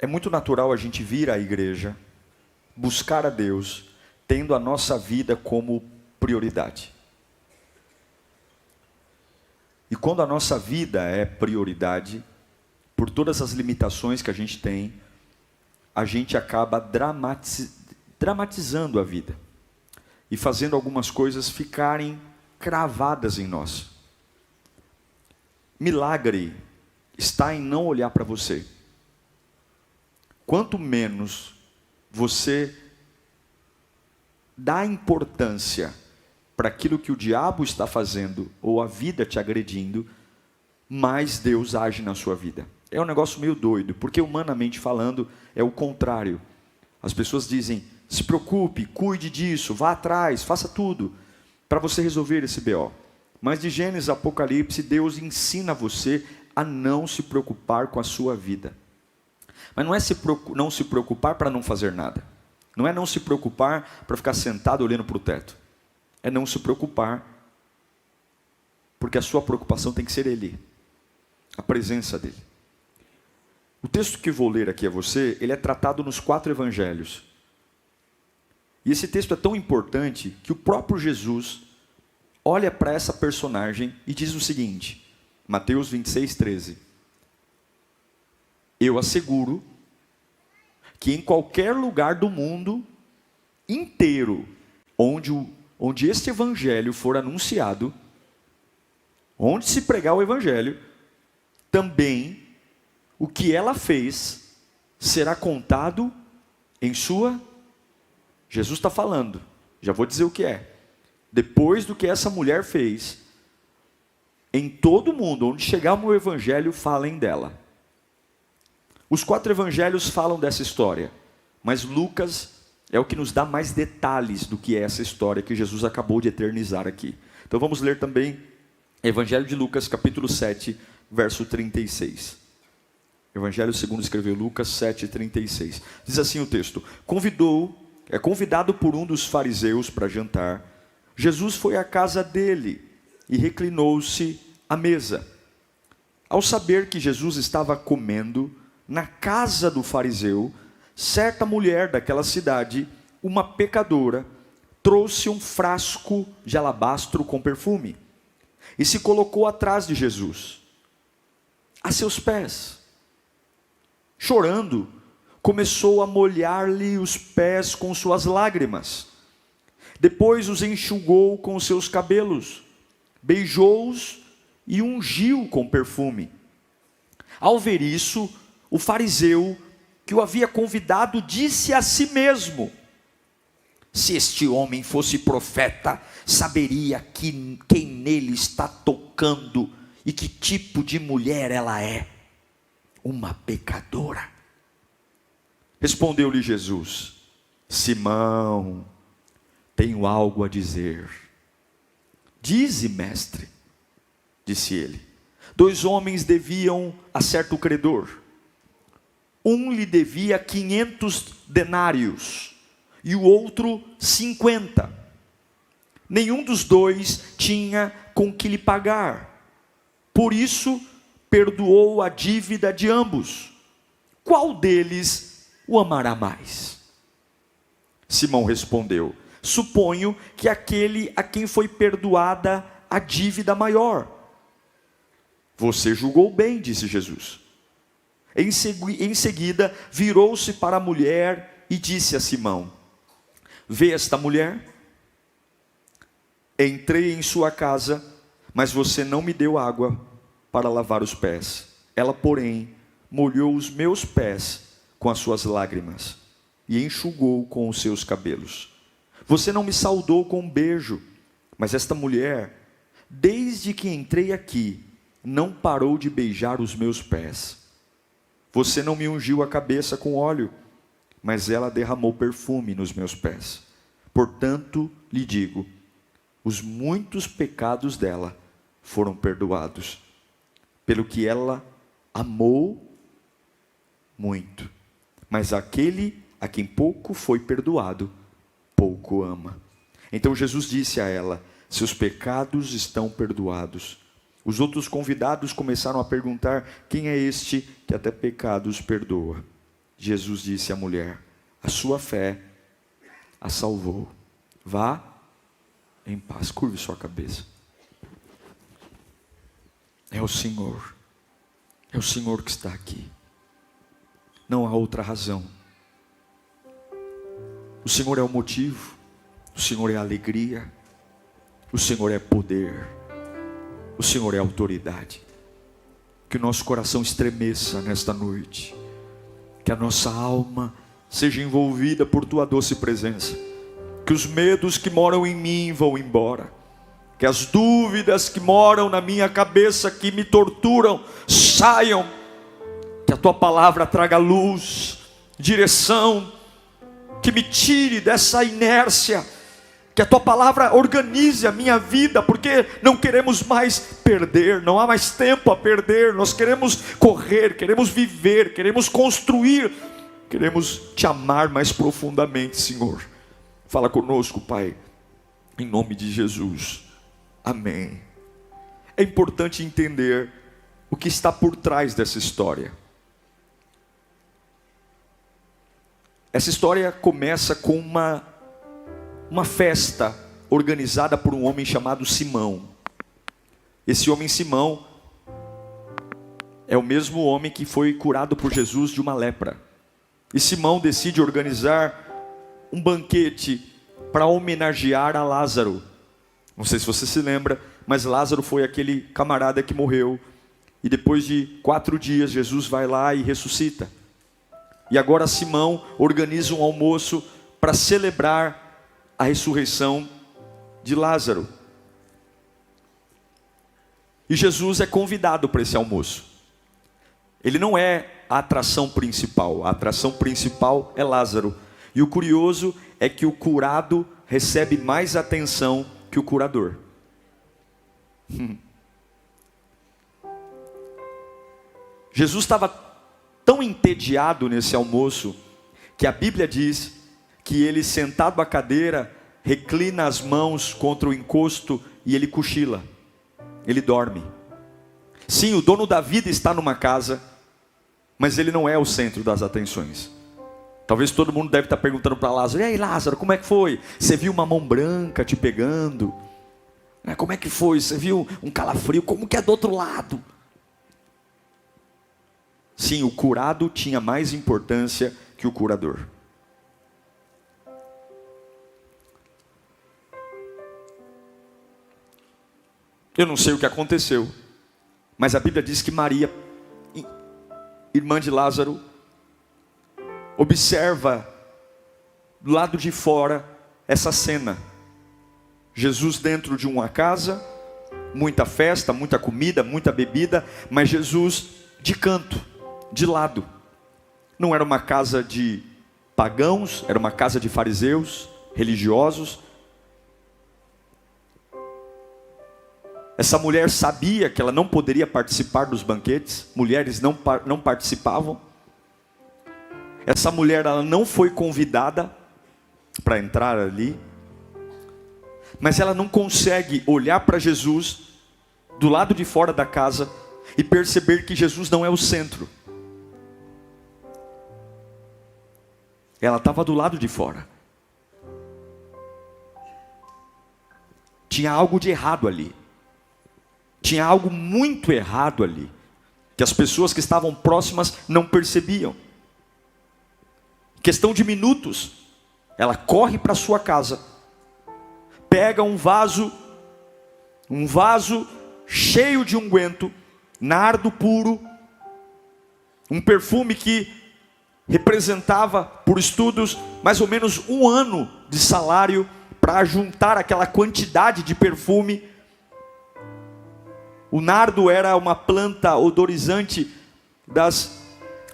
É muito natural a gente vir à igreja, buscar a Deus, tendo a nossa vida como prioridade. E quando a nossa vida é prioridade, por todas as limitações que a gente tem, a gente acaba dramatizando a vida e fazendo algumas coisas ficarem cravadas em nós. Milagre está em não olhar para você. Quanto menos você dá importância para aquilo que o diabo está fazendo ou a vida te agredindo, mais Deus age na sua vida. É um negócio meio doido, porque humanamente falando é o contrário. As pessoas dizem: se preocupe, cuide disso, vá atrás, faça tudo para você resolver esse BO. Mas de Gênesis a Apocalipse, Deus ensina você a não se preocupar com a sua vida. Mas não é não se preocupar para não fazer nada. Não é não se preocupar para ficar sentado olhando para o teto. É não se preocupar, porque a sua preocupação tem que ser Ele, a presença dEle. O texto que vou ler aqui a você, ele é tratado nos 4 evangelhos. E esse texto é tão importante que o próprio Jesus olha para essa personagem e diz o seguinte, Mateus 26:13. Eu asseguro que em qualquer lugar do mundo inteiro, onde este evangelho for anunciado, onde se pregar o evangelho, também o que ela fez será contado em sua... Jesus está falando, já vou dizer o que é. Depois do que essa mulher fez, em todo mundo, onde chegar o meu evangelho, falem dela. Os 4 evangelhos falam dessa história, mas Lucas é o que nos dá mais detalhes do que é essa história que Jesus acabou de eternizar aqui. Então vamos ler também Evangelho de Lucas, capítulo 7, verso 36. Evangelho segundo escreveu Lucas 7:36. Diz assim o texto: convidado por um dos fariseus para jantar, Jesus foi à casa dele e reclinou-se à mesa. Ao saber que Jesus estava comendo na casa do fariseu, certa mulher daquela cidade, uma pecadora, trouxe um frasco de alabastro com perfume e se colocou atrás de Jesus, a seus pés. Chorando, começou a molhar-lhe os pés com suas lágrimas. Depois os enxugou com os seus cabelos, beijou-os e ungiu com perfume. Ao ver isso, o fariseu que o havia convidado disse a si mesmo: se este homem fosse profeta, saberia quem nele está tocando e que tipo de mulher ela é, uma pecadora. Respondeu-lhe Jesus: Simão, tenho algo a dizer. Dize, mestre, disse ele. 2 homens deviam a certo credor. Um lhe devia 500 denários e o outro 50. Nenhum dos 2 tinha com que lhe pagar. Por isso, perdoou a dívida de ambos. Qual deles o amará mais? Simão respondeu: suponho que aquele a quem foi perdoada a dívida maior. Você julgou bem, disse Jesus. Em seguida, virou-se para a mulher e disse a Simão: vê esta mulher? Entrei em sua casa, mas você não me deu água para lavar os pés. Ela, porém, molhou os meus pés com as suas lágrimas e enxugou com os seus cabelos. Você não me saudou com um beijo, mas esta mulher, desde que entrei aqui, não parou de beijar os meus pés. Você não me ungiu a cabeça com óleo, mas ela derramou perfume nos meus pés. Portanto, lhe digo, os muitos pecados dela foram perdoados, pelo que ela amou muito. Mas aquele a quem pouco foi perdoado, pouco ama. Então Jesus disse a ela: seus pecados estão perdoados. Os outros convidados começaram a perguntar: quem é este que até pecados perdoa? Jesus disse à mulher: a sua fé a salvou. Vá em paz. Curve sua cabeça. É o Senhor. É o Senhor que está aqui. Não há outra razão. O Senhor é o motivo. O Senhor é a alegria. O Senhor é poder. O Senhor é autoridade. Que o nosso coração estremeça nesta noite. Que a nossa alma seja envolvida por tua doce presença. Que os medos que moram em mim vão embora. Que as dúvidas que moram na minha cabeça, que me torturam, saiam. Que a tua palavra traga luz, direção, que me tire dessa inércia. Que a tua palavra organize a minha vida, porque não queremos mais perder, não há mais tempo a perder. Nós queremos correr, queremos viver, queremos construir, queremos te amar mais profundamente, Senhor. Fala conosco, Pai, em nome de Jesus. Amém. É importante entender o que está por trás dessa história. Essa história começa com uma festa organizada por um homem chamado Simão. Esse homem Simão é o mesmo homem que foi curado por Jesus de uma lepra. E Simão decide organizar um banquete para homenagear a Lázaro. Não sei se você se lembra, mas Lázaro foi aquele camarada que morreu. E depois de 4 dias, Jesus vai lá e ressuscita. E agora Simão organiza um almoço para celebrar a ressurreição de Lázaro. E Jesus é convidado para esse almoço. Ele não é a atração principal. A atração principal é Lázaro. E o curioso é que o curado recebe mais atenção que o curador. Jesus estava tão entediado nesse almoço, que a Bíblia diz que ele, sentado à cadeira, reclina as mãos contra o encosto e ele cochila, ele dorme. Sim, o dono da vida está numa casa, mas ele não é o centro das atenções. Talvez todo mundo deve estar perguntando para Lázaro: e aí, Lázaro, como é que foi? Você viu uma mão branca te pegando? Como é que foi? Você viu um calafrio? Como que é do outro lado? Sim, o curado tinha mais importância que o curador. Eu não sei o que aconteceu, mas a Bíblia diz que Maria, irmã de Lázaro, observa do lado de fora essa cena. Jesus dentro de uma casa, muita festa, muita comida, muita bebida, mas Jesus de canto, de lado. Não era uma casa de pagãos, era uma casa de fariseus, religiosos. Essa mulher sabia que ela não poderia participar dos banquetes, mulheres não participavam. Essa mulher, ela não foi convidada para entrar ali, mas ela não consegue olhar para Jesus do lado de fora da casa e perceber que Jesus não é o centro. Ela estava do lado de fora. Tinha algo de errado ali. Tinha algo muito errado ali, que as pessoas que estavam próximas não percebiam. Questão de minutos, ela corre para sua casa, pega um vaso cheio de unguento, nardo puro, um perfume que representava, por estudos, mais ou menos 1 ano de salário para juntar aquela quantidade de perfume. O nardo era uma planta odorizante,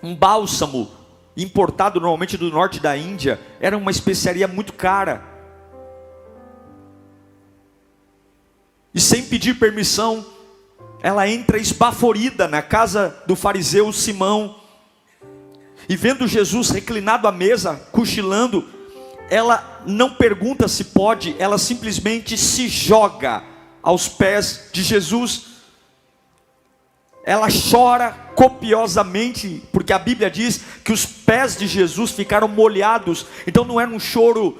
um bálsamo importado normalmente do norte da Índia. Era uma especiaria muito cara. E sem pedir permissão, ela entra esbaforida na casa do fariseu Simão. E vendo Jesus reclinado à mesa, cochilando, ela não pergunta se pode, ela simplesmente se joga aos pés de Jesus. Ela chora copiosamente, porque a Bíblia diz que os pés de Jesus ficaram molhados. Então não era um choro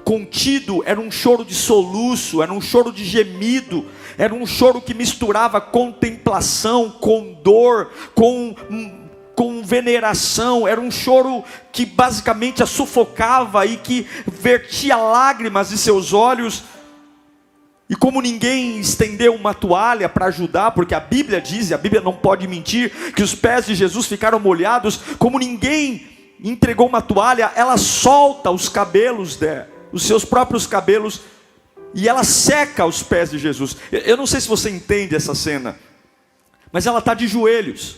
contido, era um choro de soluço, era um choro de gemido, era um choro que misturava contemplação com dor, com veneração. Era um choro que basicamente a sufocava e que vertia lágrimas de seus olhos. E como ninguém estendeu uma toalha para ajudar, porque a Bíblia diz, e a Bíblia não pode mentir, que os pés de Jesus ficaram molhados, como ninguém entregou uma toalha, ela solta os cabelos dela, os seus próprios cabelos, e ela seca os pés de Jesus. Eu não sei se você entende essa cena, mas ela está de joelhos.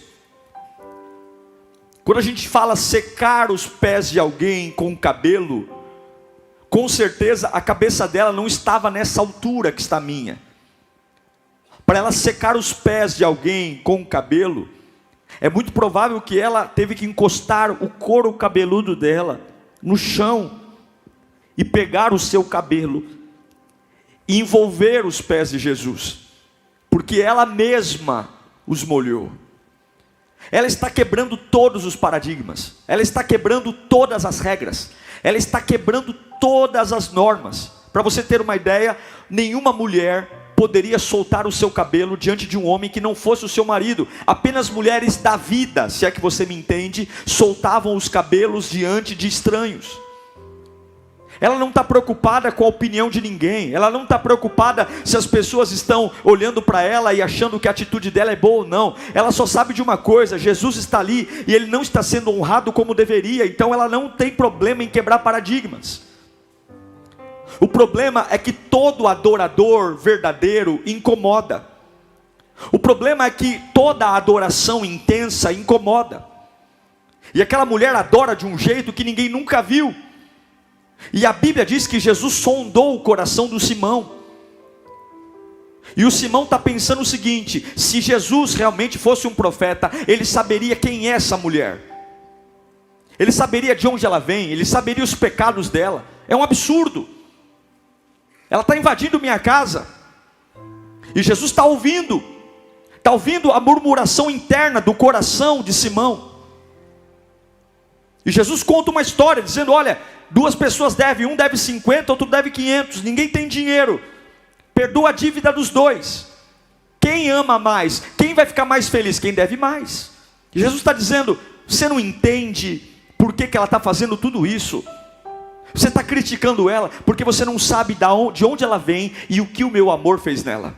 Quando a gente fala secar os pés de alguém com o cabelo, com certeza a cabeça dela não estava nessa altura que está a minha. Para ela secar os pés de alguém com o cabelo, é muito provável que ela teve que encostar o couro cabeludo dela no chão e pegar o seu cabelo e envolver os pés de Jesus, porque ela mesma os molhou. Ela está quebrando todos os paradigmas, ela está quebrando todas as regras, ela está quebrando todas as normas. Para você ter uma ideia, nenhuma mulher poderia soltar o seu cabelo diante de um homem que não fosse o seu marido. Apenas mulheres da vida, se é que você me entende, soltavam os cabelos diante de estranhos. Ela não está preocupada com a opinião de ninguém. Ela não está preocupada se as pessoas estão olhando para ela e achando que a atitude dela é boa ou não. Ela só sabe de uma coisa: Jesus está ali e Ele não está sendo honrado como deveria. Então ela não tem problema em quebrar paradigmas. O problema é que todo adorador verdadeiro incomoda. O problema é que toda adoração intensa incomoda. E aquela mulher adora de um jeito que ninguém nunca viu. E a Bíblia diz que Jesus sondou o coração do Simão. E o Simão está pensando o seguinte: se Jesus realmente fosse um profeta, ele saberia quem é essa mulher. Ele saberia de onde ela vem, ele saberia os pecados dela. É um absurdo. Ela está invadindo minha casa. E Jesus está ouvindo a murmuração interna do coração de Simão. E Jesus conta uma história, dizendo: olha, 2 pessoas devem, um deve 50, outro deve 500, ninguém tem dinheiro, perdoa a dívida dos 2. Quem ama mais? Quem vai ficar mais feliz? Quem deve mais. E Jesus está dizendo: você não entende por que ela está fazendo tudo isso? Você está criticando ela porque você não sabe de onde ela vem e o que o meu amor fez nela.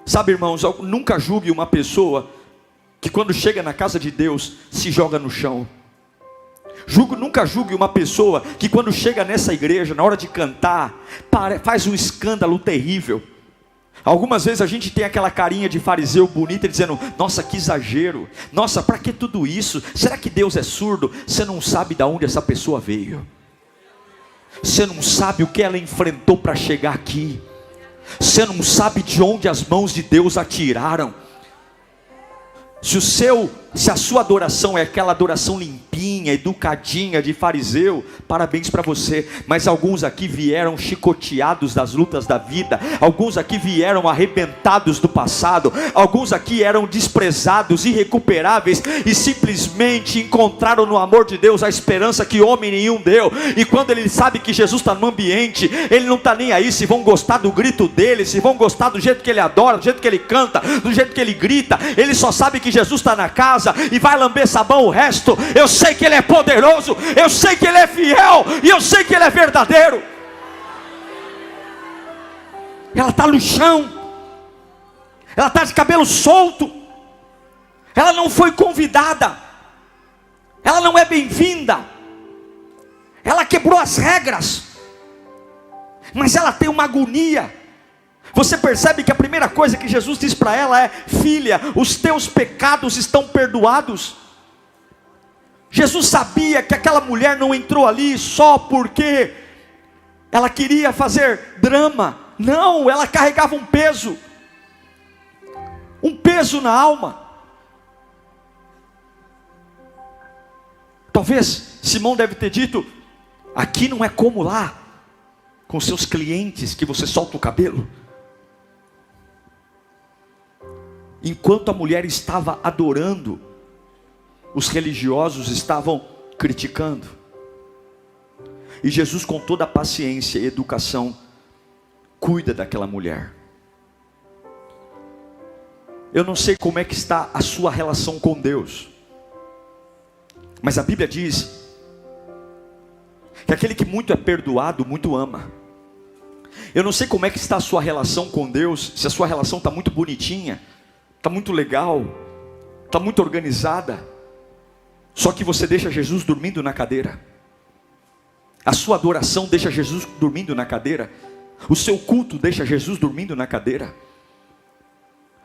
Sabe, irmãos, nunca julgue uma pessoa que quando chega na casa de Deus se joga no chão. Nunca julgue uma pessoa que quando chega nessa igreja, na hora de cantar, faz um escândalo terrível. Algumas vezes a gente tem aquela carinha de fariseu bonita dizendo: nossa, que exagero, nossa, para que tudo isso? Será que Deus é surdo? Você não sabe de onde essa pessoa veio. Você não sabe o que ela enfrentou para chegar aqui. Você não sabe de onde as mãos de Deus a tiraram. Se a sua adoração é aquela adoração limpinha, educadinha de fariseu, parabéns para você. Mas alguns aqui vieram chicoteados das lutas da vida. Alguns aqui vieram arrebentados do passado. Alguns aqui eram desprezados, irrecuperáveis, e simplesmente encontraram no amor de Deus a esperança que homem nenhum deu. E quando ele sabe que Jesus está no ambiente, ele não está nem aí se vão gostar do grito dele, se vão gostar do jeito que ele adora, do jeito que ele canta, do jeito que ele grita. Ele só sabe que Jesus está na casa e vai lamber sabão o resto. Eu sei que Ele é poderoso, eu sei que Ele é fiel, e eu sei que Ele é verdadeiro. Ela está no chão, ela está de cabelo solto, ela não foi convidada, ela não é bem-vinda, ela quebrou as regras, mas ela tem uma agonia. Você percebe que a primeira coisa que Jesus diz para ela é: filha, os teus pecados estão perdoados. Jesus sabia que aquela mulher não entrou ali só porque ela queria fazer drama. Não, ela carregava um peso na alma. Talvez Simão deve ter dito: aqui não é como lá, com seus clientes, que você solta o cabelo. enquanto a mulher estava adorando, os religiosos estavam criticando. E Jesus, com toda a paciência e educação, cuida daquela mulher. Eu não sei como é que está a sua relação com Deus, mas a Bíblia diz que aquele que muito é perdoado, muito ama. Eu não sei como é que está a sua relação com Deus, se a sua relação está muito bonitinha, está muito legal, está muito organizada, só que você deixa Jesus dormindo na cadeira. A sua adoração deixa Jesus dormindo na cadeira. O seu culto deixa Jesus dormindo na cadeira.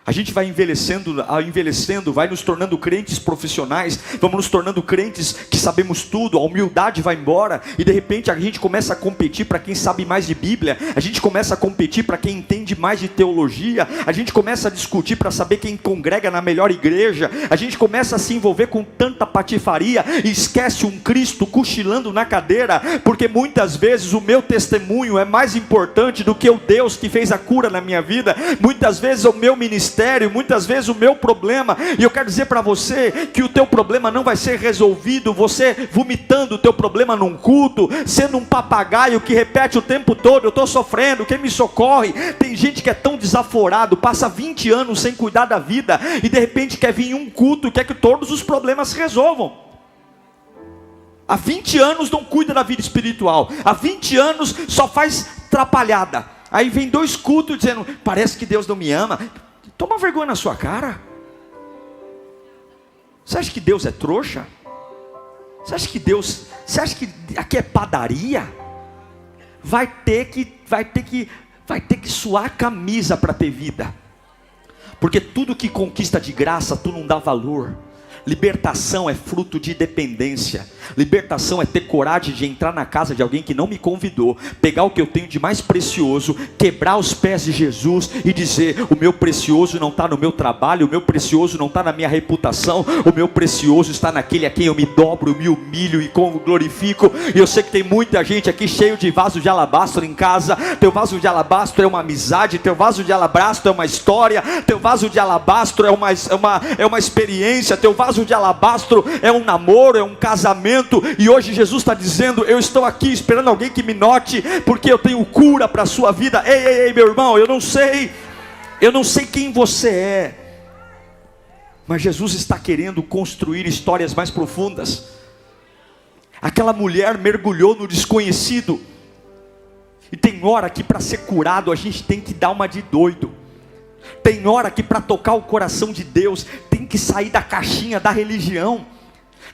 A gente vai envelhecendo, vai nos tornando crentes profissionais, vamos nos tornando crentes que sabemos tudo, a humildade vai embora, e de repente a gente começa a competir para quem sabe mais de Bíblia, a gente começa a competir para quem entende mais de teologia, a gente começa a discutir para saber quem congrega na melhor igreja, a gente começa a se envolver com tanta patifaria, e esquece um Cristo cochilando na cadeira, porque muitas vezes o meu testemunho é mais importante do que o Deus que fez a cura na minha vida, muitas vezes o meu ministério, muitas vezes o meu problema, e eu quero dizer para você que o teu problema não vai ser resolvido você vomitando o teu problema num culto, sendo um papagaio que repete o tempo todo: eu estou sofrendo, quem me socorre? Tem gente que é tão desaforado, passa 20 anos sem cuidar da vida, e de repente quer vir em um culto e quer que todos os problemas se resolvam. Há 20 anos não cuida da vida espiritual, há 20 anos só faz atrapalhada, aí vem 2 cultos dizendo: parece que Deus não me ama. Toma vergonha na sua cara. Você acha que Deus é trouxa? Você acha que aqui é padaria? Vai ter que suar a camisa para ter vida. Porque tudo que conquista de graça, tu não dá valor. Libertação é fruto de dependência. Libertação é ter coragem de entrar na casa de alguém que não me convidou, pegar o que eu tenho de mais precioso, quebrar os pés de Jesus e dizer: o meu precioso não está no meu trabalho, o meu precioso não está na minha reputação, o meu precioso está naquele a quem eu me dobro, me humilho e glorifico. E eu sei que tem muita gente aqui cheio de vaso de alabastro em casa. Teu vaso de alabastro é uma amizade, teu vaso de alabastro é uma história, teu vaso de alabastro é uma experiência, teu vaso de alabastro é um namoro, é um casamento. E hoje Jesus está dizendo: eu estou aqui esperando alguém que me note, porque eu tenho cura para a sua vida. Ei, meu irmão, eu não sei quem você é, mas Jesus está querendo construir histórias mais profundas. Aquela mulher mergulhou no desconhecido, e tem hora que para ser curado a gente tem que dar uma de doido. Tem hora que para tocar o coração de Deus tem que sair da caixinha da religião.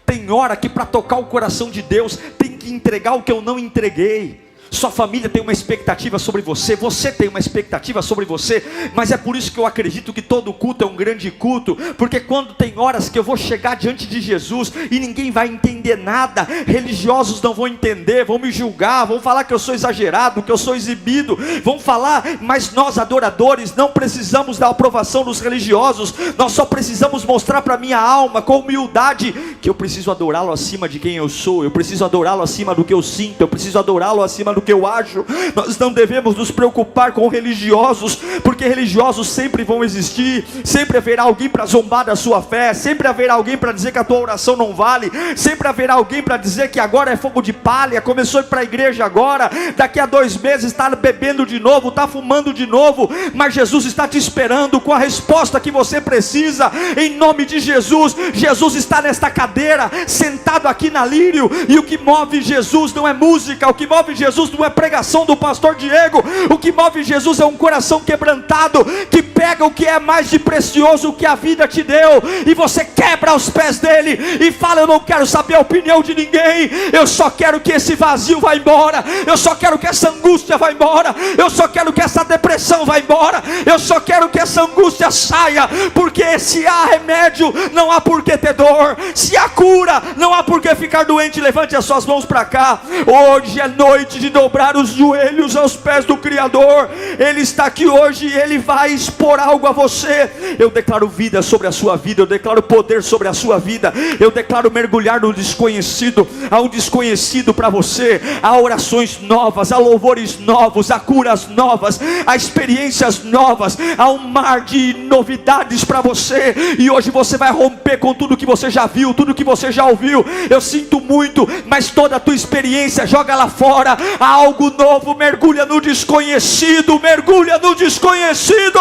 Tem hora que para tocar o coração de Deus tem que entregar o que eu não entreguei. Sua família tem uma expectativa sobre você, você tem uma expectativa sobre você, mas é por isso que eu acredito que todo culto é um grande culto, porque quando tem horas que eu vou chegar diante de Jesus e ninguém vai entender nada, religiosos não vão entender, vão me julgar, vão falar que eu sou exagerado, que eu sou exibido, vão falar, mas nós adoradores não precisamos da aprovação dos religiosos, nós só precisamos mostrar para minha alma com humildade que eu preciso adorá-lo acima de quem eu sou, eu preciso adorá-lo acima do que eu sinto, eu preciso adorá-lo acima do que eu acho. Nós não devemos nos preocupar com religiosos, porque religiosos sempre vão existir, sempre haverá alguém para zombar da sua fé, sempre haverá alguém para dizer que a tua oração não vale, sempre haverá alguém para dizer que agora é fogo de palha, começou a ir para a igreja agora, daqui a 2 meses está bebendo de novo, está fumando de novo, mas Jesus está te esperando com a resposta que você precisa, em nome de Jesus. Jesus está nesta cadeira, sentado aqui na Lírio, e o que move Jesus não é música, o que move Jesus não é pregação do pastor Diego, o que move Jesus é um coração quebrantado, que pega o que é mais de precioso que a vida te deu, e você quebra aos pés dele, e fala: eu não quero saber a opinião de ninguém, eu só quero que esse vazio vá embora, eu só quero que essa angústia vá embora, eu só quero que essa depressão vá embora, eu só quero que essa angústia saia, porque se há remédio, não há por que ter dor, se há a cura. Não há por que ficar doente. Levante as suas mãos para cá. Hoje é noite de dobrar os joelhos aos pés do Criador. Ele está aqui hoje e Ele vai expor algo a você. Eu declaro vida sobre a sua vida, eu declaro poder sobre a sua vida, eu declaro mergulhar no desconhecido. Há um desconhecido para você, há orações novas, há louvores novos, há curas novas, há experiências novas, há um mar de novidades para você, e hoje você vai romper com tudo que você já viu, tudo que você já ouviu. Eu sinto muito, mas toda a tua experiência joga lá fora. Há algo novo, mergulha no desconhecido, mergulha no desconhecido.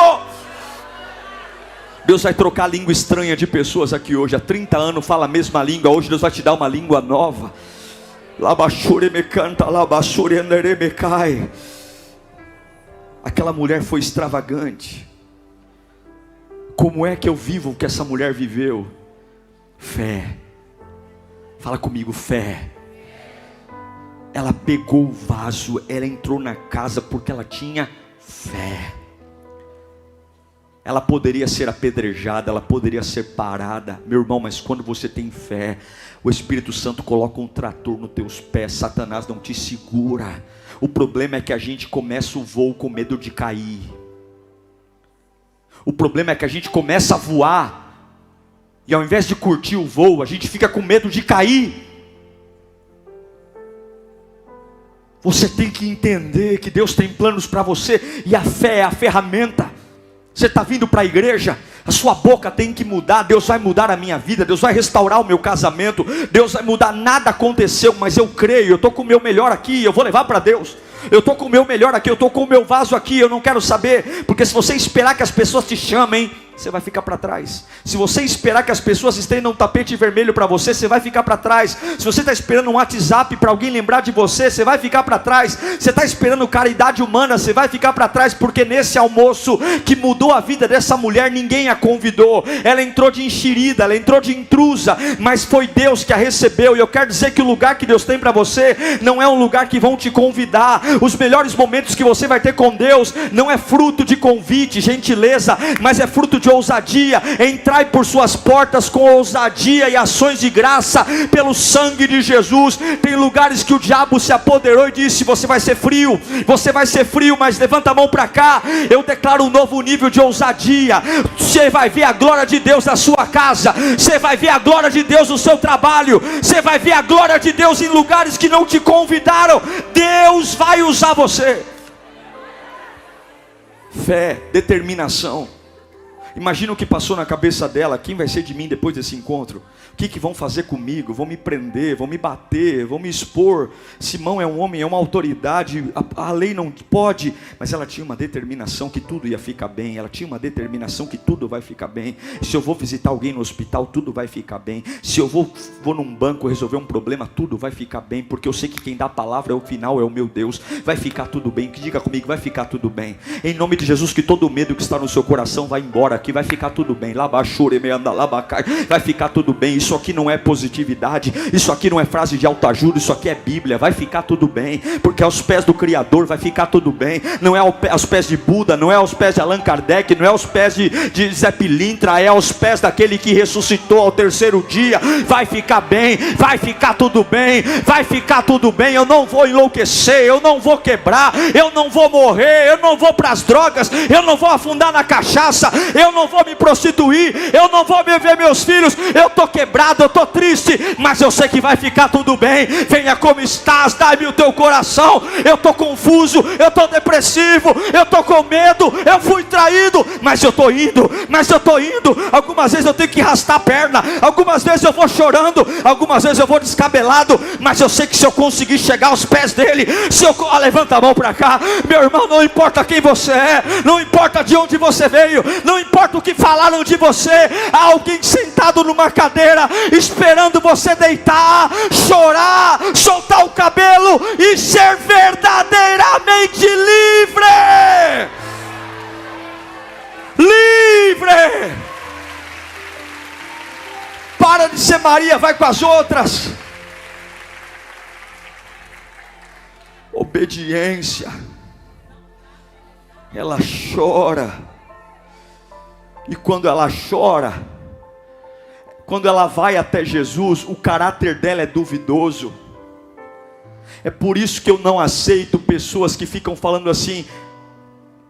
Deus vai trocar a língua estranha de pessoas aqui hoje. Há 30 anos fala a mesma língua, hoje Deus vai te dar uma língua nova. Aquela mulher foi extravagante. Como é que eu vivo o que essa mulher viveu? Fé. Fala comigo, fé. Ela pegou o vaso, ela entrou na casa porque ela tinha fé. Ela poderia ser apedrejada, ela poderia ser parada, meu irmão, mas quando você tem fé, o Espírito Santo coloca um trator nos teus pés, Satanás não te segura. O problema é que a gente começa o voo com medo de cair. O problema é que a gente começa a voar, e ao invés de curtir o voo, a gente fica com medo de cair. Você tem que entender que Deus tem planos para você, e a fé é a ferramenta. Você está vindo para a igreja, a sua boca tem que mudar. Deus vai mudar a minha vida, Deus vai restaurar o meu casamento, Deus vai mudar. Nada aconteceu, mas eu creio, eu estou com o meu melhor aqui, eu vou levar para Deus. Eu estou com o meu melhor aqui, eu estou com o meu vaso aqui, eu não quero saber. Porque se você esperar que as pessoas te chamem, você vai ficar para trás. Se você esperar que as pessoas estendam um tapete vermelho para você, você vai ficar para trás. Se você está esperando um WhatsApp para alguém lembrar de você, você vai ficar para trás. Você está esperando caridade humana, você vai ficar para trás. Porque nesse almoço que mudou a vida dessa mulher, ninguém a convidou. Ela entrou de enxerida, ela entrou de intrusa, mas foi Deus que a recebeu. E eu quero dizer que o lugar que Deus tem para você não é um lugar que vão te convidar. Os melhores momentos que você vai ter com Deus não é fruto de convite, gentileza, mas é fruto de ousadia. Entrai por suas portas com ousadia e ações de graça pelo sangue de Jesus. Tem lugares que o diabo se apoderou e disse: você vai ser frio, mas levanta a mão para cá. Eu declaro um novo nível de ousadia. Você vai ver a glória de Deus na sua casa, você vai ver a glória de Deus no seu trabalho, você vai ver a glória de Deus em lugares que não te convidaram. Deus vai usar você. Fé, determinação. Imagina o que passou na cabeça dela. Quem vai ser de mim depois desse encontro? O que vão fazer comigo? Vão me prender, vão me bater, vão me expor. Simão é um homem, é uma autoridade, a lei não pode. Mas ela tinha uma determinação que tudo ia ficar bem. Ela tinha uma determinação que tudo vai ficar bem. Se eu vou visitar alguém no hospital, tudo vai ficar bem. Se eu vou num banco resolver um problema, tudo vai ficar bem. Porque eu sei que quem dá a palavra é o final, é o meu Deus. Vai ficar tudo bem. Diga comigo, vai ficar tudo bem. Em nome de Jesus, que todo o medo que está no seu coração vai embora. Que vai ficar tudo bem. Vai ficar tudo bem. Isso aqui não é positividade, isso aqui não é frase de autoajuda, isso aqui é Bíblia. Vai ficar tudo bem, porque aos pés do Criador vai ficar tudo bem. Não é aos pés de Buda, não é aos pés de Allan Kardec, não é aos pés de Zé Pilintra, é aos pés daquele que ressuscitou ao terceiro dia. Vai ficar bem, vai ficar tudo bem, vai ficar tudo bem. Eu não vou enlouquecer, eu não vou quebrar, eu não vou morrer, eu não vou para as drogas, eu não vou afundar na cachaça, eu não vou me prostituir, eu não vou ver meus filhos. Eu estou quebrado, eu estou triste, mas eu sei que vai ficar tudo bem. Venha como estás, dai-me o teu coração. Eu estou confuso, eu estou depressivo, eu estou com medo, eu fui traído, mas eu estou indo. Algumas vezes eu tenho que arrastar a perna, algumas vezes eu vou chorando, algumas vezes eu vou descabelado, mas eu sei que se eu conseguir chegar aos pés dele, levanta a mão para cá, meu irmão. Não importa quem você é, não importa de onde você veio, não importa o que falaram de você. Há alguém sentado numa cadeira esperando você deitar, chorar, soltar o cabelo e ser verdadeiramente livre. Livre. Para de ser Maria, vai com as outras. Obediência. Ela chora. E quando ela chora, Quando ela vai até Jesus, o caráter dela é duvidoso. É por isso que eu não aceito pessoas que ficam falando assim: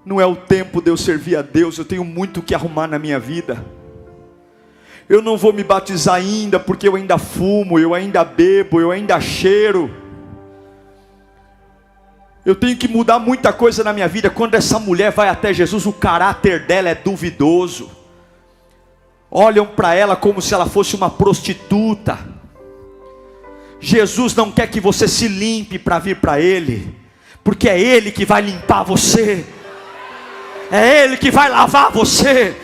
não é o tempo de eu servir a Deus, eu tenho muito o que arrumar na minha vida. Eu não vou me batizar ainda, porque eu ainda fumo, eu ainda bebo, eu ainda cheiro. Eu tenho que mudar muita coisa na minha vida. Quando essa mulher vai até Jesus, o caráter dela é duvidoso. Olham para ela como se ela fosse uma prostituta. Jesus não quer que você se limpe para vir para Ele, porque é Ele que vai limpar você, é Ele que vai lavar você,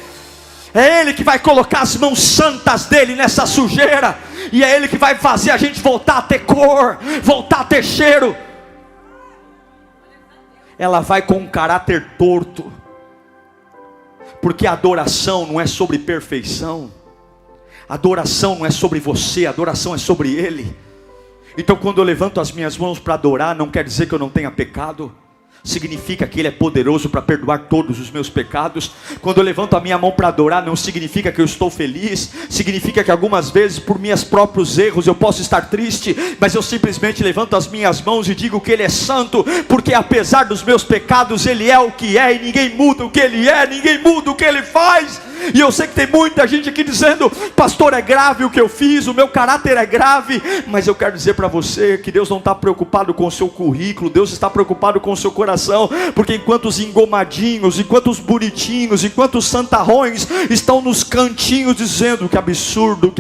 é Ele que vai colocar as mãos santas dEle nessa sujeira, e é Ele que vai fazer a gente voltar a ter cor, voltar a ter cheiro. Ela vai com um caráter torto, porque a adoração não é sobre perfeição, a adoração não é sobre você, a adoração é sobre Ele. Então quando eu levanto as minhas mãos para adorar, não quer dizer que eu não tenha pecado. Significa que Ele é poderoso para perdoar todos os meus pecados. Quando eu levanto a minha mão para adorar, não significa que eu estou feliz. Significa que algumas vezes, por meus próprios erros, eu posso estar triste, mas eu simplesmente levanto as minhas mãos e digo que Ele é santo, porque apesar dos meus pecados, Ele é o que é, e ninguém muda o que Ele é, ninguém muda o que Ele faz. E eu sei que tem muita gente aqui dizendo: pastor, é grave o que eu fiz, o meu caráter é grave. Mas eu quero dizer para você que Deus não está preocupado com o seu currículo, Deus está preocupado com o seu coração. Porque enquanto os engomadinhos, enquanto os bonitinhos, enquanto os santarrões estão nos cantinhos dizendo: que absurdo,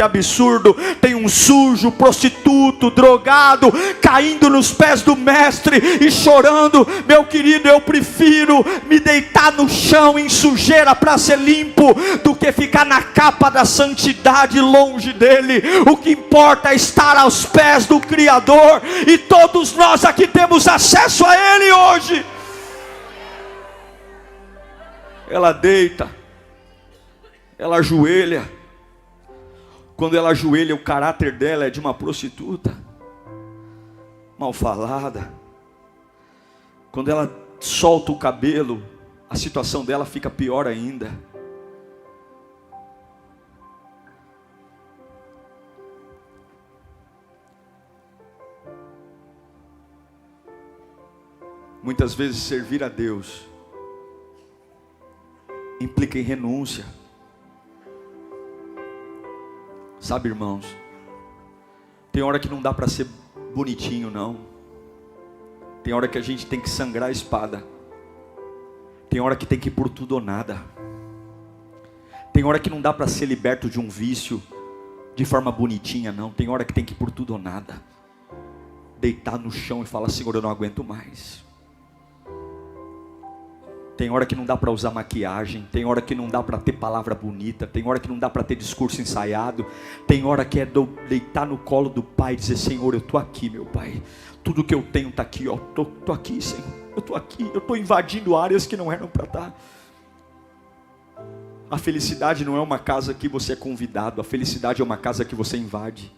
tem um sujo, prostituto, drogado, caindo nos pés do mestre e chorando. Meu querido, eu prefiro me deitar no chão em sujeira para ser limpo, do que ficar na capa da santidade longe dele. O que importa é estar aos pés do Criador, e todos nós aqui temos acesso a Ele hoje. Ela deita, ela ajoelha. Quando ela ajoelha, o caráter dela é de uma prostituta, mal falada. Quando ela solta o cabelo, a situação dela fica pior ainda. Muitas vezes servir a Deus implica em renúncia. Sabe, irmãos, tem hora que não dá para ser bonitinho, não. Tem hora que a gente tem que sangrar a espada. Tem hora que tem que ir por tudo ou nada. Tem hora que não dá para ser liberto de um vício de forma bonitinha, não. Tem hora que tem que ir por tudo ou nada. Deitar no chão e falar: Senhor, eu não aguento mais. Tem hora que não dá para usar maquiagem, tem hora que não dá para ter palavra bonita, tem hora que não dá para ter discurso ensaiado, tem hora que é deitar no colo do Pai e dizer: Senhor, eu estou aqui, meu Pai, tudo que eu tenho está aqui, ó, tô aqui, Senhor, eu estou aqui, eu estou invadindo áreas que não eram para estar. A felicidade não é uma casa que você é convidado, a felicidade é uma casa que você invade.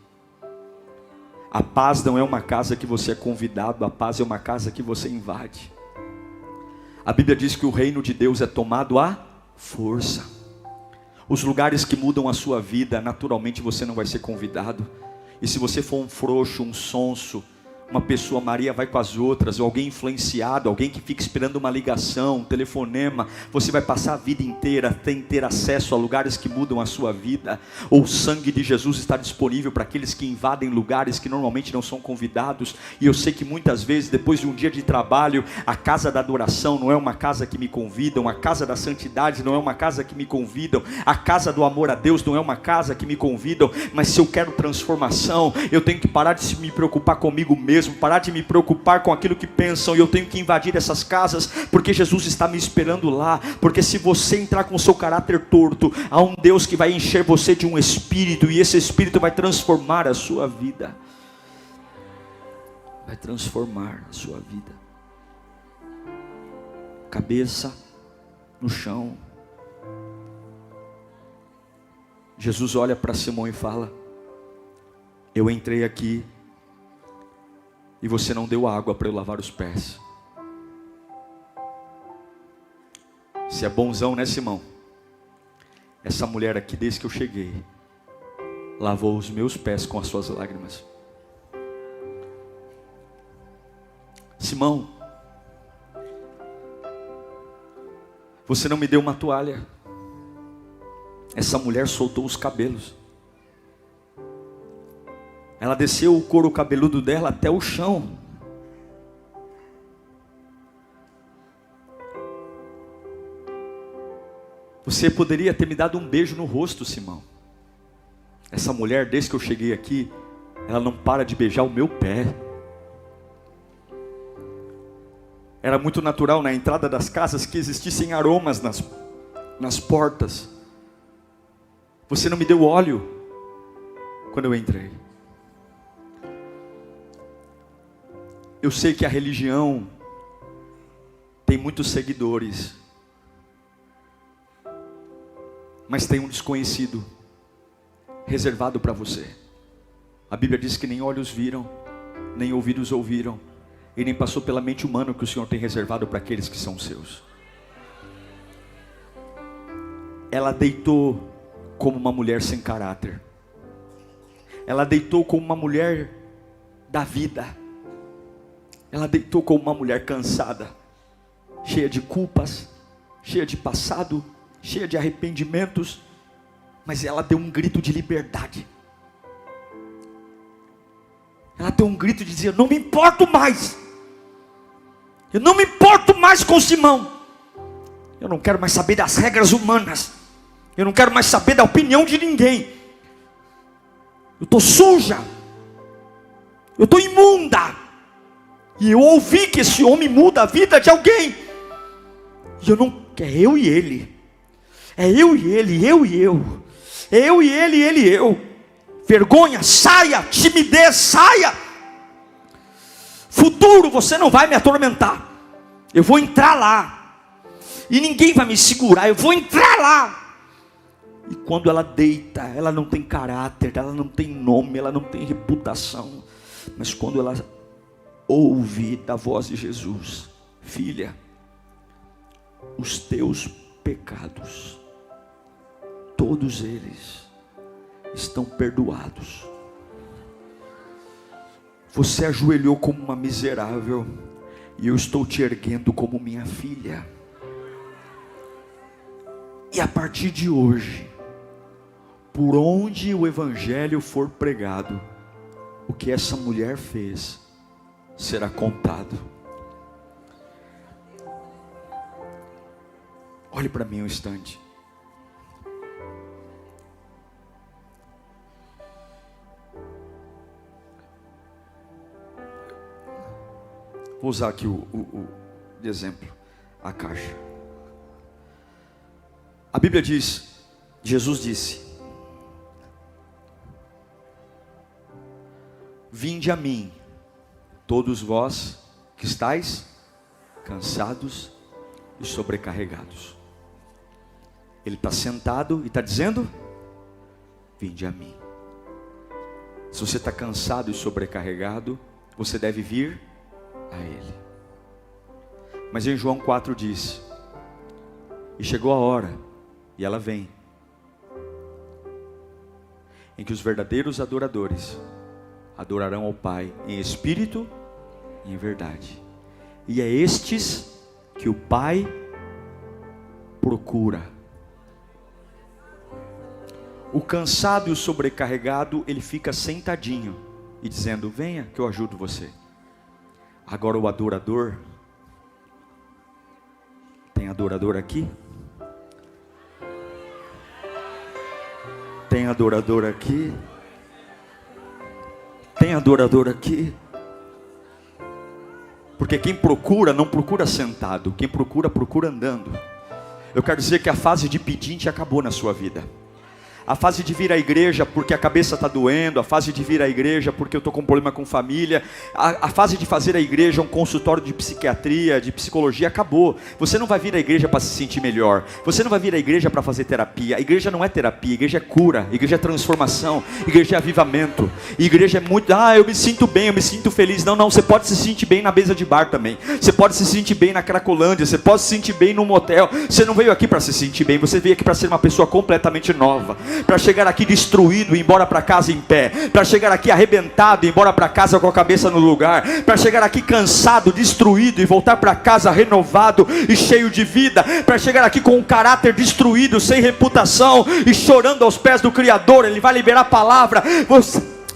A paz não é uma casa que você é convidado, a paz é uma casa que você invade. A Bíblia diz que o reino de Deus é tomado à força. Os lugares que mudam a sua vida, naturalmente você não vai ser convidado. E se você for um frouxo, um sonso, uma pessoa Maria vai com as outras, ou alguém influenciado, alguém que fica esperando uma ligação, um telefonema, você vai passar a vida inteira sem ter acesso a lugares que mudam a sua vida. Ou o sangue de Jesus está disponível para aqueles que invadem lugares que normalmente não são convidados. E eu sei que muitas vezes, depois de um dia de trabalho, a casa da adoração não é uma casa que me convidam, a casa da santidade não é uma casa que me convidam, a casa do amor a Deus não é uma casa que me convidam. Mas se eu quero transformação, eu tenho que parar de me preocupar comigo mesmo, parar de me preocupar com aquilo que pensam, e eu tenho que invadir essas casas, porque Jesus está me esperando lá. Porque se você entrar com o seu caráter torto, há um Deus que vai encher você de um espírito, e esse espírito vai transformar a sua vida, vai transformar a sua vida. Cabeça no chão. Jesus olha para Simão e fala: eu entrei aqui e você não deu água para eu lavar os pés. Você é bonzão, né, Simão? Essa mulher aqui, desde que eu cheguei, lavou os meus pés com as suas lágrimas. Simão, você não me deu uma toalha. Essa mulher soltou os cabelos. Ela desceu o couro cabeludo dela até o chão. Você poderia ter me dado um beijo no rosto, Simão. Essa mulher, desde que eu cheguei aqui, ela não para de beijar o meu pé. Era muito natural na entrada das casas que existissem aromas nas portas. Você não me deu óleo quando eu entrei. Eu sei que a religião tem muitos seguidores, mas tem um desconhecido reservado para você. A Bíblia diz que nem olhos viram, nem ouvidos ouviram, e nem passou pela mente humana o que o Senhor tem reservado para aqueles que são seus. Ela deitou como uma mulher sem caráter. Ela deitou como uma mulher da vida. Ela deitou como uma mulher cansada, cheia de culpas, cheia de passado, cheia de arrependimentos, mas ela deu um grito de liberdade. Ela deu um grito de dizer: eu não me importo mais. Eu não me importo mais com Simão. Eu não quero mais saber das regras humanas. Eu não quero mais saber da opinião de ninguém. Eu estou suja. Eu estou imunda. E eu ouvi que esse homem muda a vida de alguém. E eu não... É eu e ele. É eu e ele, eu e eu. É eu e ele e eu. Vergonha, saia. Timidez, saia. Futuro, você não vai me atormentar. Eu vou entrar lá. E ninguém vai me segurar. Eu vou entrar lá. E quando ela deita, ela não tem caráter, ela não tem nome, ela não tem reputação. Mas quando ela ouve da voz de Jesus: filha, os teus pecados, todos eles estão perdoados. Você ajoelhou como uma miserável, e eu estou te erguendo como minha filha. E a partir de hoje, por onde o evangelho for pregado, o que essa mulher fez será contado. Olhe para mim um instante. Vou usar aqui de exemplo a caixa. A Bíblia diz, Jesus disse: vinde a mim, todos vós que estáis cansados e sobrecarregados. Ele está sentado e está dizendo: vinde a mim. Se você está cansado e sobrecarregado, você deve vir a Ele. Mas em João 4 diz: e chegou a hora, e ela vem, em que os verdadeiros adoradores adorarão ao Pai em espírito e em verdade. E é estes que o Pai procura. O cansado e o sobrecarregado, ele fica sentadinho e dizendo: venha que eu ajudo você. Agora o adorador, tem adorador aqui? Tem adorador aqui? Tem adorador aqui? Porque quem procura, não procura sentado. Quem procura, procura andando. Eu quero dizer que a fase de pedinte acabou na sua vida. A fase de vir à igreja porque a cabeça está doendo, a fase de vir à igreja porque eu estou com problema com família, a fase de fazer a igreja um consultório de psiquiatria, de psicologia, acabou. Você não vai vir à igreja para se sentir melhor, você não vai vir à igreja para fazer terapia. A igreja não é terapia, a igreja é cura, a igreja é transformação, a igreja é avivamento, a igreja é muito, eu me sinto bem, eu me sinto feliz. Não, você pode se sentir bem na mesa de bar também, você pode se sentir bem na Cracolândia, você pode se sentir bem num motel. Você não veio aqui para se sentir bem, você veio aqui para ser uma pessoa completamente nova. para chegar aqui destruído e ir embora para casa em pé, para chegar aqui arrebentado e ir embora para casa com a cabeça no lugar, para chegar aqui cansado, destruído e voltar para casa renovado e cheio de vida, para chegar aqui com um caráter destruído, sem reputação e chorando aos pés do Criador. Ele vai liberar a palavra.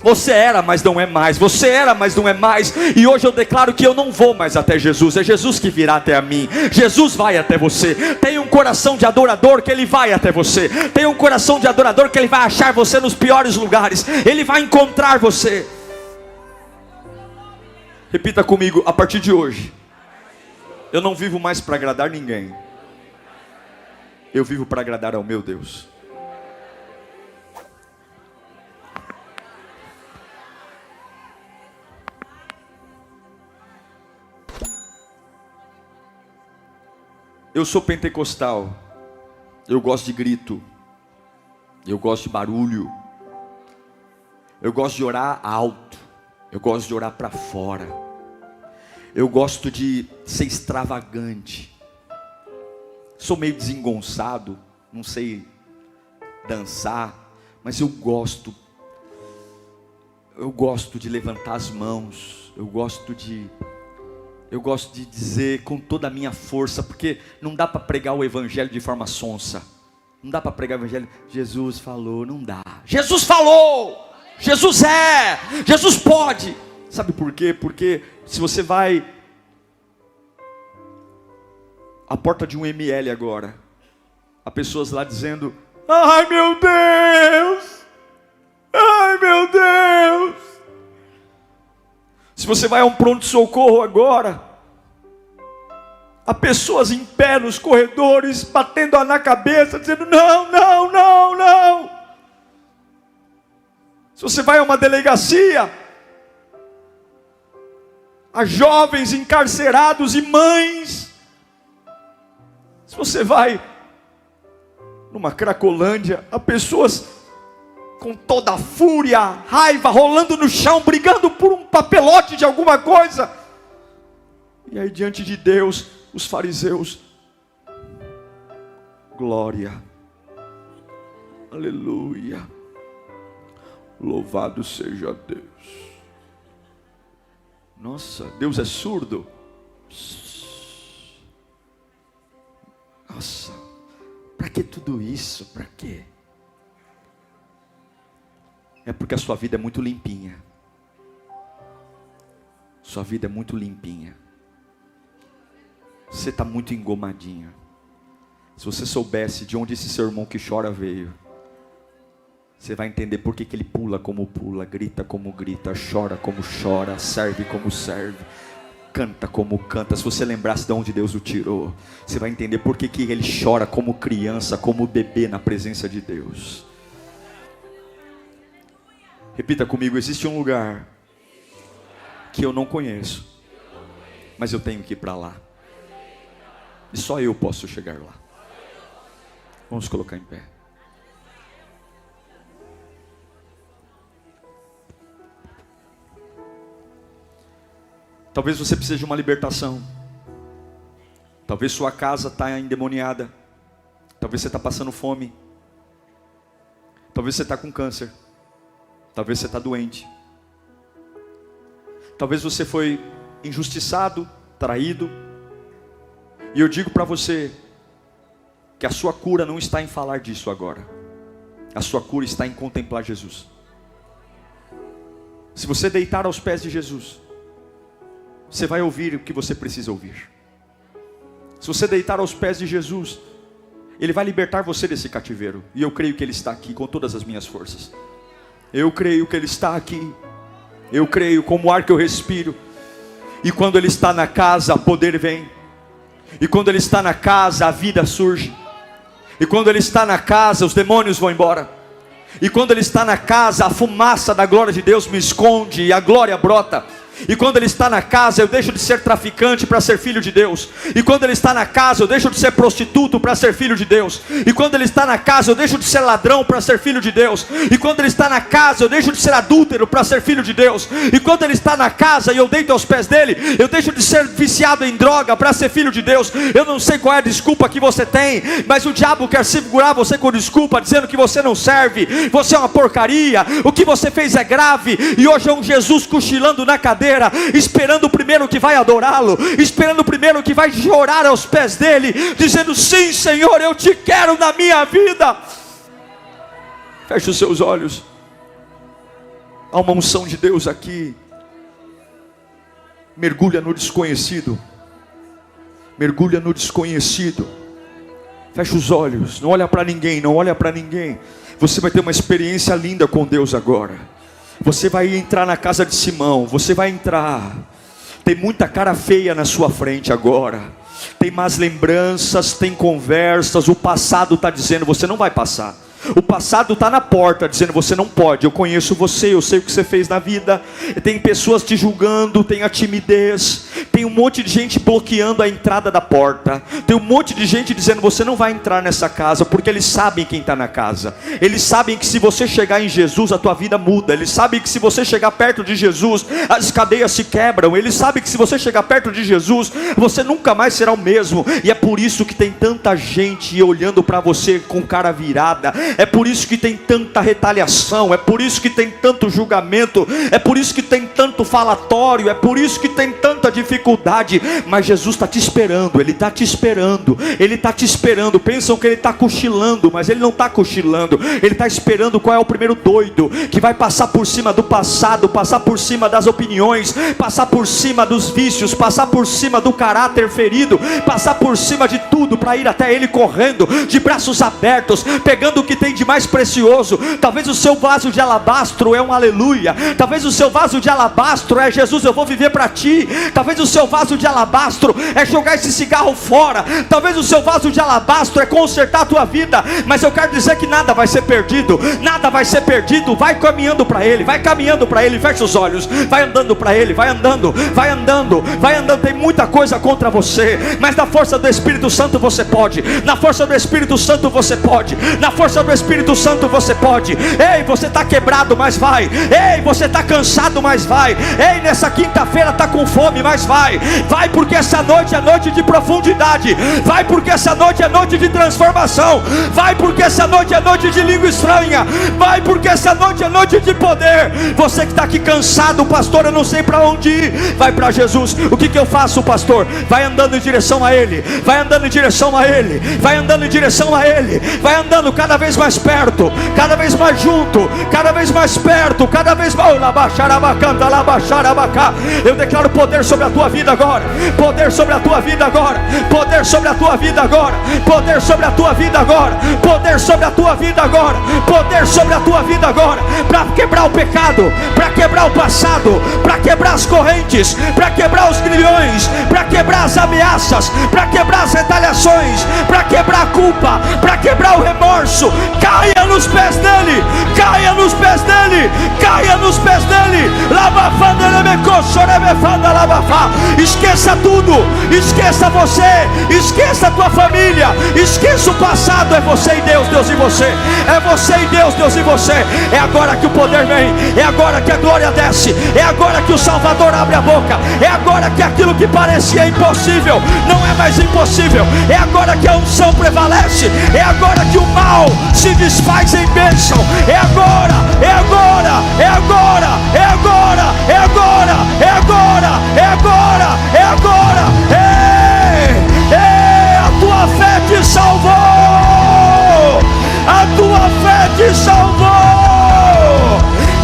Você era, mas não é mais. Você era, mas não é mais. E hoje eu declaro que eu não vou mais até Jesus. É Jesus que virá até a mim. Jesus vai até você. Tenha um coração de adorador, que Ele vai até você. Tenha um coração de adorador, que Ele vai achar você nos piores lugares. Ele vai encontrar você. Repita comigo: a partir de hoje, eu não vivo mais para agradar ninguém. Eu vivo para agradar ao meu Deus. Eu sou pentecostal, eu gosto de grito, eu gosto de barulho, eu gosto de orar alto, eu gosto de orar para fora, eu gosto de ser extravagante, sou meio desengonçado, não sei dançar, mas eu gosto de levantar as mãos, eu gosto de dizer com toda a minha força, porque não dá para pregar o evangelho de forma sonsa, não dá para pregar o evangelho, Jesus falou, não dá. Jesus falou, Jesus Jesus pode. Sabe por quê? Porque se você vai à porta de um ML agora, há pessoas lá dizendo: ai meu Deus, ai meu Deus. Se você vai a um pronto-socorro agora, há pessoas em pé nos corredores, batendo na cabeça, dizendo: não, não, não, não. Se você vai a uma delegacia, há jovens encarcerados e mães. Se você vai numa Cracolândia, há pessoas com toda a fúria, raiva, rolando no chão, brigando por um papelote de alguma coisa. E aí diante de Deus, os fariseus: glória, aleluia, louvado seja Deus. Nossa, Deus é surdo? Nossa, para que tudo isso? Para quê? É porque a sua vida é muito limpinha. Sua vida é muito limpinha. Você está muito engomadinho. Se você soubesse de onde esse seu irmão que chora veio, você vai entender por que ele pula como pula, grita como grita, chora como chora, serve como serve, canta como canta. Se você lembrasse de onde Deus o tirou, você vai entender por que ele chora como criança, como bebê na presença de Deus. Repita comigo: existe um lugar que eu não conheço, mas eu tenho que ir para lá. E só eu posso chegar lá. Vamos colocar em pé. Talvez você precise de uma libertação. Talvez sua casa está endemoniada. Talvez você está passando fome. Talvez você está com câncer. Talvez você está doente. Talvez você foi injustiçado, traído. E eu digo para você que a sua cura não está em falar disso agora. A sua cura está em contemplar Jesus. Se você deitar aos pés de Jesus, você vai ouvir o que você precisa ouvir. Se você deitar aos pés de Jesus, Ele vai libertar você desse cativeiro. E eu creio que Ele está aqui com todas as minhas forças. Eu creio que Ele está aqui. Eu creio como o ar que eu respiro. E quando Ele está na casa, poder vem. E quando Ele está na casa, a vida surge. E quando Ele está na casa, os demônios vão embora. E quando Ele está na casa, a fumaça da glória de Deus me esconde e a glória brota. E quando ele está na casa, eu deixo de ser traficante para ser filho de Deus. E quando ele está na casa, eu deixo de ser prostituto para ser filho de Deus. E quando ele está na casa, eu deixo de ser ladrão para ser filho de Deus. E quando ele está na casa, eu deixo de ser adúltero para ser filho de Deus. E quando ele está na casa e eu deito aos pés dele, eu deixo de ser viciado em droga para ser filho de Deus. Eu não sei qual é a desculpa que você tem, mas o diabo quer segurar você com desculpa, dizendo que você não serve, você é uma porcaria, o que você fez é grave. E hoje é um Jesus cochilando na cadeira, esperando o primeiro que vai adorá-lo, esperando o primeiro que vai chorar aos pés dele, dizendo: sim, Senhor, eu te quero na minha vida. Feche os seus olhos. Há uma unção de Deus aqui. Mergulha no desconhecido. Mergulha no desconhecido. Feche os olhos. Não olha para ninguém. Não olha para ninguém. Você vai ter uma experiência linda com Deus agora. Você vai entrar na casa de Simão. Você vai entrar. Tem muita cara feia na sua frente agora. Tem más lembranças, tem conversas. O passado está dizendo: você não vai passar. O passado está na porta dizendo: você não pode. Eu conheço você, eu sei o que você fez na vida. Tem pessoas te julgando, tem a timidez. Tem um monte de gente bloqueando a entrada da porta. Tem um monte de gente dizendo: você não vai entrar nessa casa. Porque eles sabem quem está na casa. Eles sabem que se você chegar em Jesus, a tua vida muda. Eles sabem que se você chegar perto de Jesus, as cadeias se quebram. Eles sabem que se você chegar perto de Jesus, você nunca mais será o mesmo. E é por isso que tem tanta gente olhando para você com cara virada. É por isso que tem tanta retaliação. É por isso que tem tanto julgamento. É por isso que tem tanto falatório. É por isso que tem tanta dificuldade. Mas Jesus está te esperando. Ele está te esperando. Ele está te esperando. Pensam que ele está cochilando, mas ele não está cochilando. Ele está esperando qual é o primeiro doido que vai passar por cima do passado, passar por cima das opiniões, passar por cima dos vícios, passar por cima do caráter ferido, passar por cima de tudo para ir até ele correndo, de braços abertos, pegando o que tem de mais precioso. Talvez o seu vaso de alabastro é um aleluia. Talvez o seu vaso de alabastro é: Jesus, eu vou viver para ti. Talvez o seu vaso de alabastro é jogar esse cigarro fora. Talvez o seu vaso de alabastro é consertar a tua vida. Mas eu quero dizer que nada vai ser perdido. Nada vai ser perdido. Vai caminhando para ele. Vai caminhando para ele. Fecha os olhos. Vai andando para ele. Vai andando. Vai andando. Vai andando. Tem muita coisa contra você, mas na força do Espírito Santo você pode. Na força do Espírito Santo você pode. Na força do Espírito Santo você pode. Ei, você está quebrado, mas vai. Ei, você está cansado, mas vai. Ei, nessa quinta-feira está com fome, mas vai. Vai, porque essa noite é noite de profundidade. Vai, porque essa noite é noite de transformação. Vai, porque essa noite é noite de língua estranha. Vai, porque essa noite é noite de poder. Você que está aqui cansado: pastor, eu não sei para onde ir. Vai para Jesus. O que eu faço, pastor? Vai andando em direção a ele. Vai andando em direção a ele. Vai andando em direção a ele. Vai andando cada vez mais perto, cada vez mais junto, cada vez mais perto, cada vez mais. Eu declaro poder sobre a tua vida agora. Poder sobre a tua vida agora. Poder sobre a tua vida agora. Poder sobre a tua vida agora. Poder sobre a tua vida agora. Poder sobre a tua vida agora. Para quebrar o pecado, para quebrar o passado, para quebrar as correntes, para quebrar os grilhões, para quebrar as ameaças, para quebrar as retaliações, para quebrar a culpa, para quebrar o remorso. Caia nos pés dele. Caia nos pés dele. Caia nos pés dele. Esqueça tudo. Esqueça você. Esqueça a tua família. Esqueça o passado. É você e Deus, Deus e você. É você e Deus, Deus e você. É agora que o poder vem. É agora que a glória desce. É agora que o Salvador abre a boca. É agora que aquilo que parecia impossível não é mais impossível. É agora que a unção prevalece. É agora que o mal se desfaz em bênção. É agora. É agora. É agora. É agora. É agora. É agora. É agora. É agora. A tua fé te salvou. A tua fé te salvou.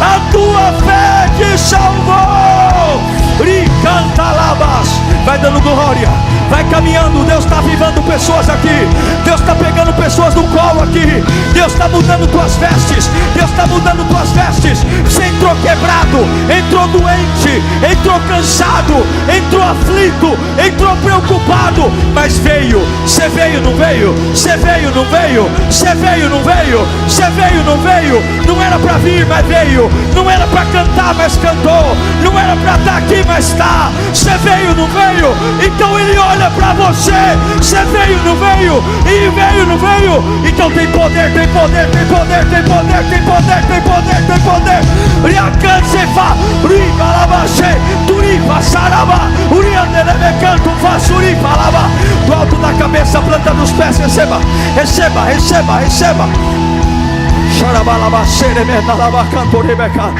A tua fé te salvou. Ricantalabas. Vai dando glória. Vai caminhando. Deus está avivando pessoas aqui. Deus está pegando pessoas no colo aqui. Deus está mudando tuas vestes. Deus Deus está mudando tuas vestes. Você entrou quebrado, entrou doente, entrou cansado, entrou aflito, entrou preocupado, mas veio. Você veio, não veio? Você veio, não veio? Você veio, não veio? Você veio, não veio? Não era para vir, mas veio. Não era para cantar, mas cantou. Não era para estar aqui, mas está. Você veio, não veio? Então Ele olha para você. Você veio, não veio? E veio, não veio? Então tem poder, tem poder, tem poder, tem poder, tem poder, tem poder, tem poder. Riacancefa, riba labache, turipa saraba, uriandelebe canto fasuripa lava. Do alto da cabeça, planta dos pés, receba, receba, receba, receba. Xarabalaba sere menalaba canto rebeca.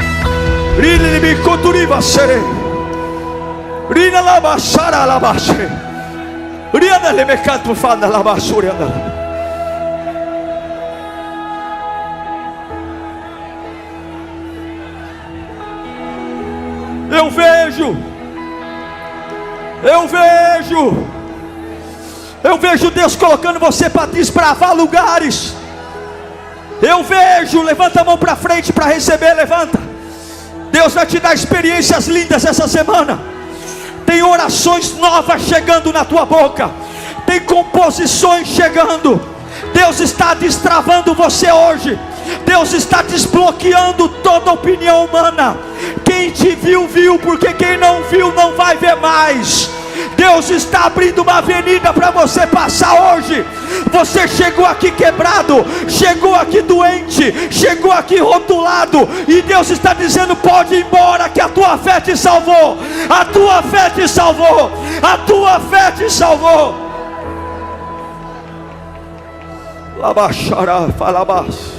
Rililibi coturiba sere. Rina laba sara labache. Riandelebe canto fanda laba surianda. Eu vejo Deus colocando você para desbravar lugares. Eu vejo, levanta a mão para frente para receber, levanta. Deus vai te dar experiências lindas essa semana. Tem orações novas chegando na tua boca. Tem composições chegando. Deus está destravando você hoje. Deus está desbloqueando toda opinião humana. Quem te viu, viu, porque quem não viu não vai ver mais. Deus está abrindo uma avenida para você passar hoje. Você chegou aqui quebrado, chegou aqui doente, chegou aqui rotulado, e Deus está dizendo: pode ir embora, que a tua fé te salvou. A tua fé te salvou. A tua fé te salvou. Labaxará, falabás.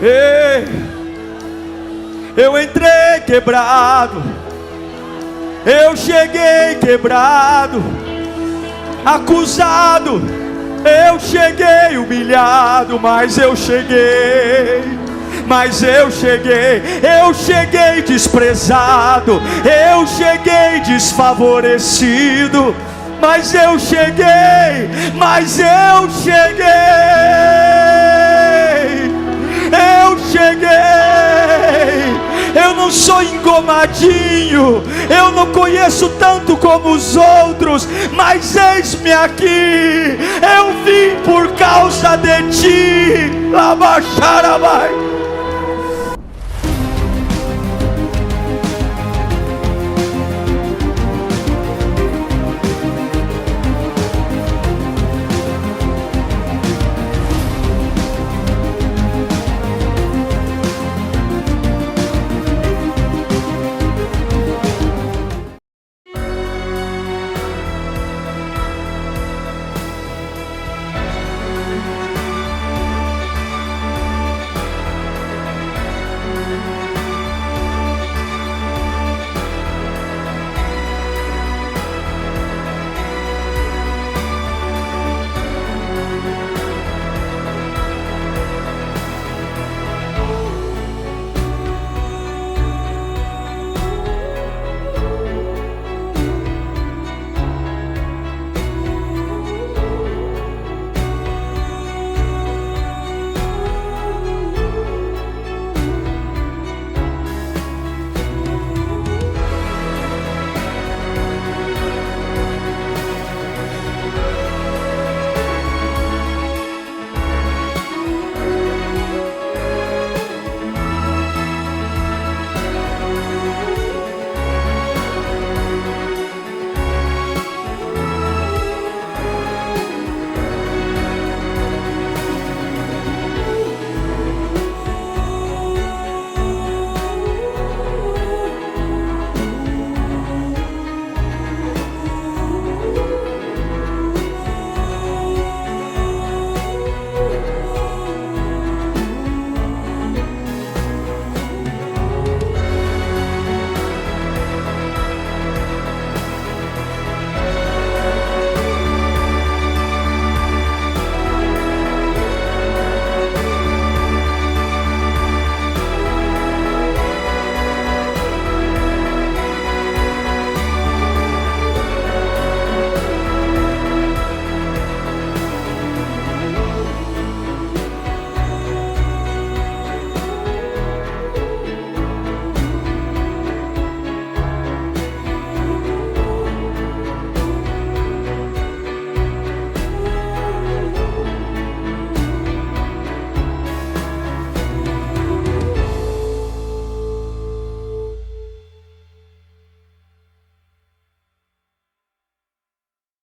Ei, eu entrei quebrado, eu cheguei quebrado, acusado, eu cheguei humilhado, mas eu cheguei desprezado, eu cheguei desfavorecido, mas eu cheguei. Eu não sou engomadinho, eu não conheço tanto como os outros, mas eis-me aqui, eu vim por causa de ti. Labaxarabai.